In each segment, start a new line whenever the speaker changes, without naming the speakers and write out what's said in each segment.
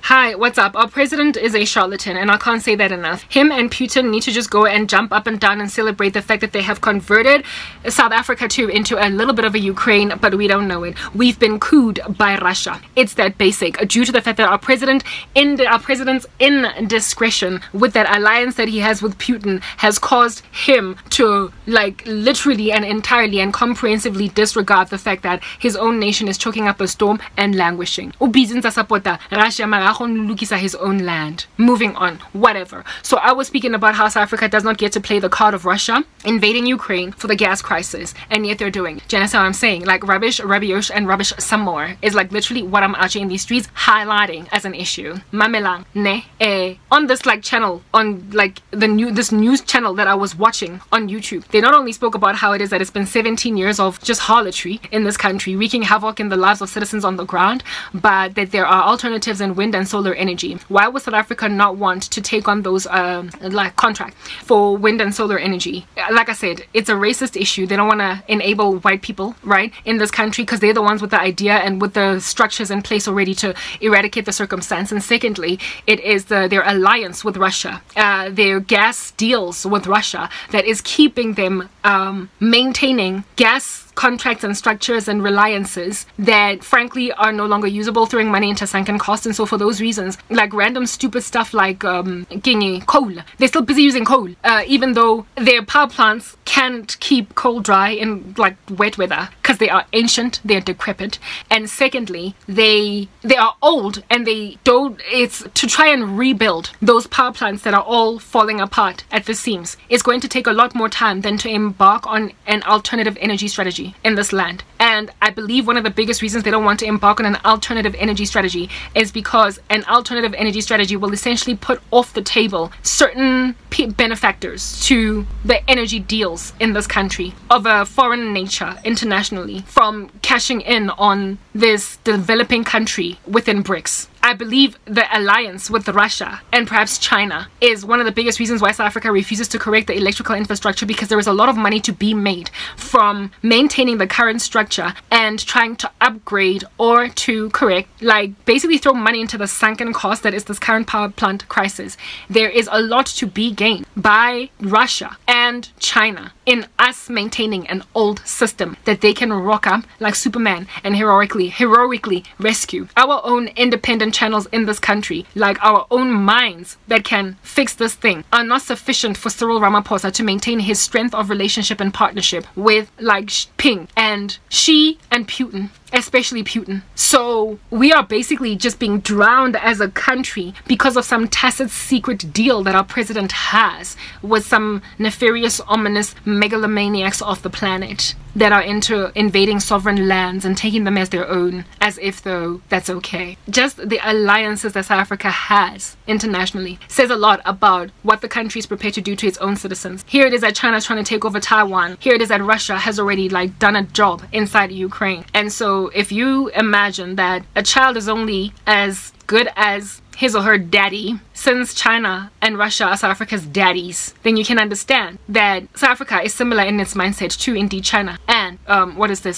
Hi, what's up? Our president is a charlatan, and I can't say that enough. Him and Putin need to just go and jump up and down and celebrate the fact that they have converted South Africa too into a little bit of a Ukraine, but we don't know it. We've been cooed by Russia. It's that basic, due to the fact that our president's indiscretion with that alliance that he has with Putin has caused him to like literally and entirely and comprehensively disregard the fact that his own nation is choking up a storm and languishing. Russia his own land. Moving on, whatever. So I was speaking about how South Africa does not get to play the card of Russia invading Ukraine for the gas crisis, and yet they're doing. Do you understand what I'm saying? Like rubbish, rubbish, and rubbish some more is like literally what I'm actually in these streets highlighting as an issue. Mamelang ne on this like channel, on like this news channel that I was watching on YouTube, they not only spoke about how it is that it's been 17 years of just harlotry in this country, wreaking havoc in the lives of citizens on the ground, but that there are alternatives in wind and solar energy. Why would South Africa not want to take on those like contract for wind and solar energy? Like I said, it's a racist issue. They don't want to enable white people, right, in this country because they're the ones with the idea and with the structures in place already to eradicate the circumstance. And secondly, it is their alliance with Russia, their gas deals with Russia that is keeping them maintaining gas contracts and structures and reliances that frankly are no longer usable, throwing money into sunken costs. And so for those reasons, like random stupid stuff like coal, they're still busy using coal, even though their power plants can't keep coal dry in like wet weather because they are ancient, they're decrepit, and secondly they are old, and it's to try and rebuild those power plants that are all falling apart at the seams. It's going to take a lot more time than to embark on an alternative energy strategy in this land. And I believe one of the biggest reasons they don't want to embark on an alternative energy strategy is because an alternative energy strategy will essentially put off the table certain benefactors to the energy deals in this country of a foreign nature internationally from cashing in on this developing country within BRICS. I believe the alliance with Russia and perhaps China is one of the biggest reasons why South Africa refuses to correct the electrical infrastructure, because there is a lot of money to be made from maintaining the current structure and trying to upgrade or to correct, like basically throw money into the sunken cost that is this current power plant crisis. There is a lot to be gained by Russia and China in us maintaining an old system that they can rock up like Superman and heroically rescue. Our own independent channels in this country, like our own minds that can fix this thing, are not sufficient for Cyril Ramaphosa to maintain his strength of relationship and partnership with like Ping and Xi and Putin, especially Putin. So we are basically just being drowned as a country because of some tacit secret deal that our president has with some nefarious, ominous megalomaniacs of the planet that are into invading sovereign lands and taking them as their own, as if though that's okay. Just the alliances that South Africa has internationally says a lot about what the country is prepared to do to its own citizens. Here it is that China's trying to take over Taiwan. Here it is that Russia has already like done a job inside Ukraine. And so if you imagine that a child is only as good as his or her daddy, since China and Russia are South Africa's daddies, then you can understand that South Africa is similar in its mindset to indeed China and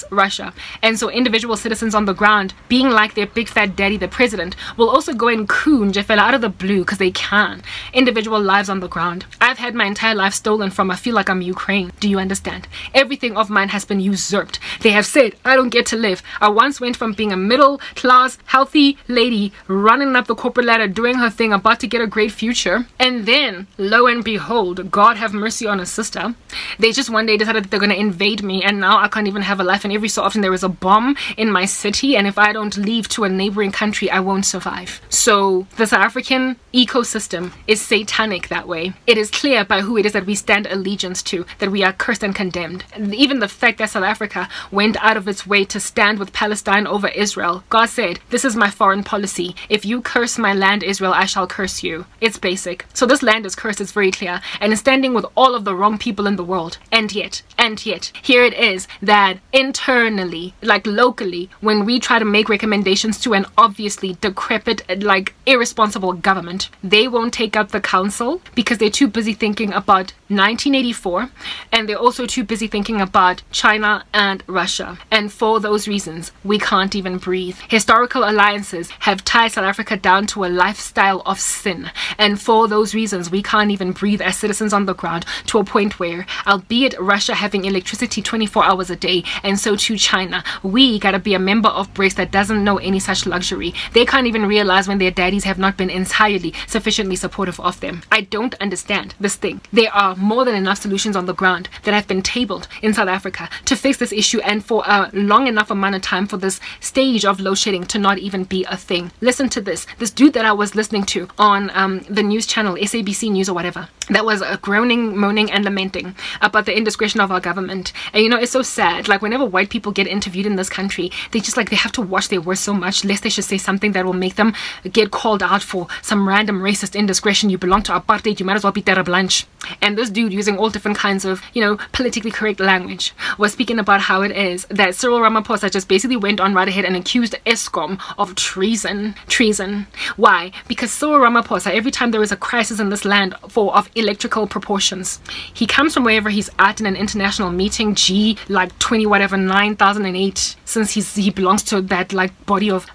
Russia. And so individual citizens on the ground, being like their big fat daddy, the president, will also go and coon Jeffela out of the blue because they can. Individual lives on the ground. I've had my entire life stolen from. I feel like I'm Ukraine. Do you understand? Everything of mine has been usurped. They have said I don't get to live. I once went from being a middle class, healthy lady running up the corporate ladder, doing her thing, about to get a great future, and then lo and behold, God have mercy on a sister, they just one day decided that they're going to invade me, and now I can't even have a life. And every so often there is a bomb in my city, and if I don't leave to a neighboring country, I won't survive. So the South African ecosystem is satanic that way. It is clear by who it is that we stand allegiance to that we are cursed and condemned. And even the fact that South Africa went out of its way to stand with Palestine over Israel, God said, this is my foreign policy. If you curse my land Israel, I shall curse you. It's basic. So this land is cursed, it's very clear, and is standing with all of the wrong people in the world. And yet, here it is that internally, like locally, when we try to make recommendations to an obviously decrepit, like irresponsible government, they won't take up the counsel because they're too busy thinking about 1984, and they're also too busy thinking about China and Russia. And for those reasons, we can't even breathe. Historical alliances have tied South Africa down to a lifestyle of sin, and for those reasons, we can't even breathe as citizens on the ground, to a point where, albeit Russia having electricity 24 hours a day, and so too China, we gotta be a member of BRICS that doesn't know any such luxury. They can't even realize when their daddies have not been entirely sufficiently supportive of them. I don't understand this thing. There are more than enough solutions on the ground that have been tabled in South Africa to fix this issue, and for a long enough amount of time for this stage of load shedding to not even be a thing. Listen to this dude that I was listening to on the news channel, SABC News or whatever, that was groaning, moaning and lamenting about the indiscretion of our government. And you know, it's so sad, like whenever white people get interviewed in this country, they just like, they have to watch their words so much lest they should say something that will make them get called out for some random racist indiscretion. You belong to apartheid, you might as well be Terra Blanche. And this dude, using all different kinds of, you know, politically correct language, was speaking about how it is that Cyril Ramaphosa just basically went on right ahead and accused Eskom of treason. Why? Because Cyril Ramaphosa, every time there is a crisis in this land of electrical proportions, he comes from wherever he's at in an international meeting, like 20 whatever 9008, since he belongs to that like body of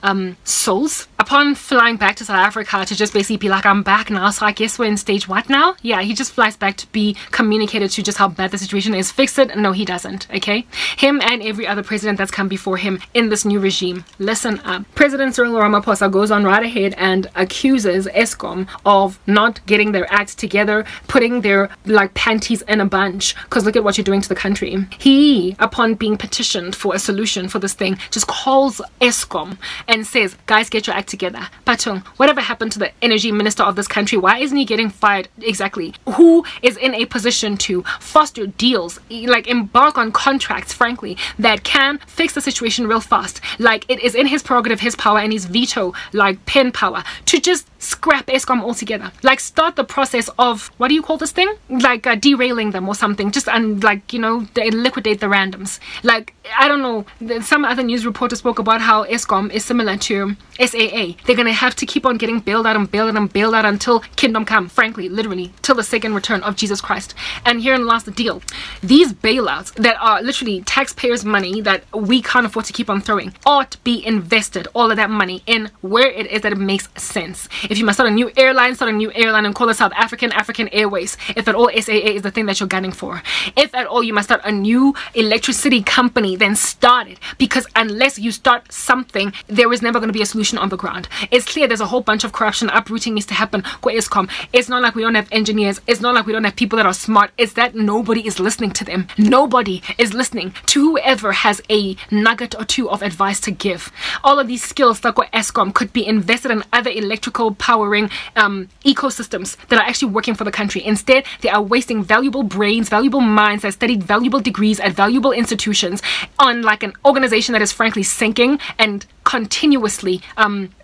souls. Upon flying back to South Africa to just basically be like, I'm back now, so I guess we're in stage what now? Yeah, he just flies back to be communicated to just how bad the situation is. Fix it? No, he doesn't. Okay, him and every other president that's come before him in this new regime. Listen up. President Cyril Ramaphosa goes on right ahead and accuses Eskom of not getting their act together, putting their like panties in a bunch, because look at what you're doing to the country. He, upon being petitioned for a solution for this thing, just calls Eskom and says, guys, get your act together. Patung, whatever happened to the energy minister of this country? Why isn't he getting fired? Exactly. Who is in a position to foster deals, like embark on contracts, frankly, that can fix the situation real fast? Like, it is in his prerogative, his power, and his veto, like pen power, to just scrap Eskom altogether. Like, start the process of, what do you call this thing? Like derailing them or something, just like, you know, they liquidate the randoms. Like, I don't know, some other news reporter spoke about how Eskom is similar to SAA. They're gonna have to keep on getting bailed out and bailed out and bailed out until kingdom come, frankly, literally till the second return of Jesus Christ. And herein lies the deal. These bailouts that are literally taxpayers' money that we can't afford to keep on throwing ought be invested, all of that money, in where it is that it makes sense. If you must start a new airline and call it South African Airways, if at all SAA is the thing that you're gunning for. If at all you must start a new electricity company, then start it, because unless you start something, there is never going to be a solution on the ground. It's clear there's a whole bunch of corruption, uprooting needs to happen for Eskom. It's not like we don't have engineers, it's not like we don't have people that are smart, it's that nobody is listening to them. Nobody is listening to whoever has a nugget or two of advice to give. All of these skills that Eskom could be invested in other electrical powering ecosystems that are actually working for the country. Instead, they are wasting valuable brains, valuable minds that studied valuable degrees at valuable institutions on like an organization that is frankly sinking and continuously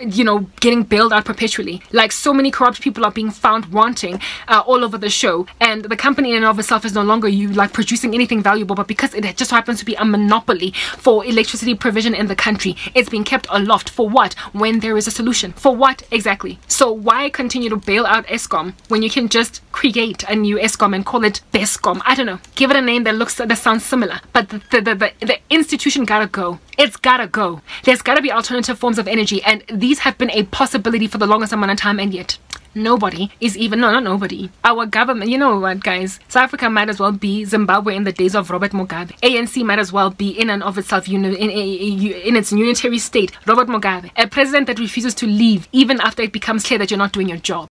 you know, getting bailed out perpetually. Like, so many corrupt people are being found wanting all over the show, and the company in and of itself is no longer like producing anything valuable, but because it just happens to be a monopoly for electricity provision in the country, it's being kept aloft. For what? When there is a solution. For what exactly? So why continue to bail out Eskom when you can just create a new Eskom and call it Beskom? I don't know, give it a name that sounds similar, but the institution gotta go. It's gotta go. There's gotta be alternative forms of energy, and these have been a possibility for the longest amount of time, and yet nobody is even, no, not nobody, our government. You know what, guys, South Africa might as well be Zimbabwe in the days of Robert Mugabe. ANC might as well be in and of itself in its unitary state, Robert Mugabe, a president that refuses to leave even after it becomes clear that you're not doing your job.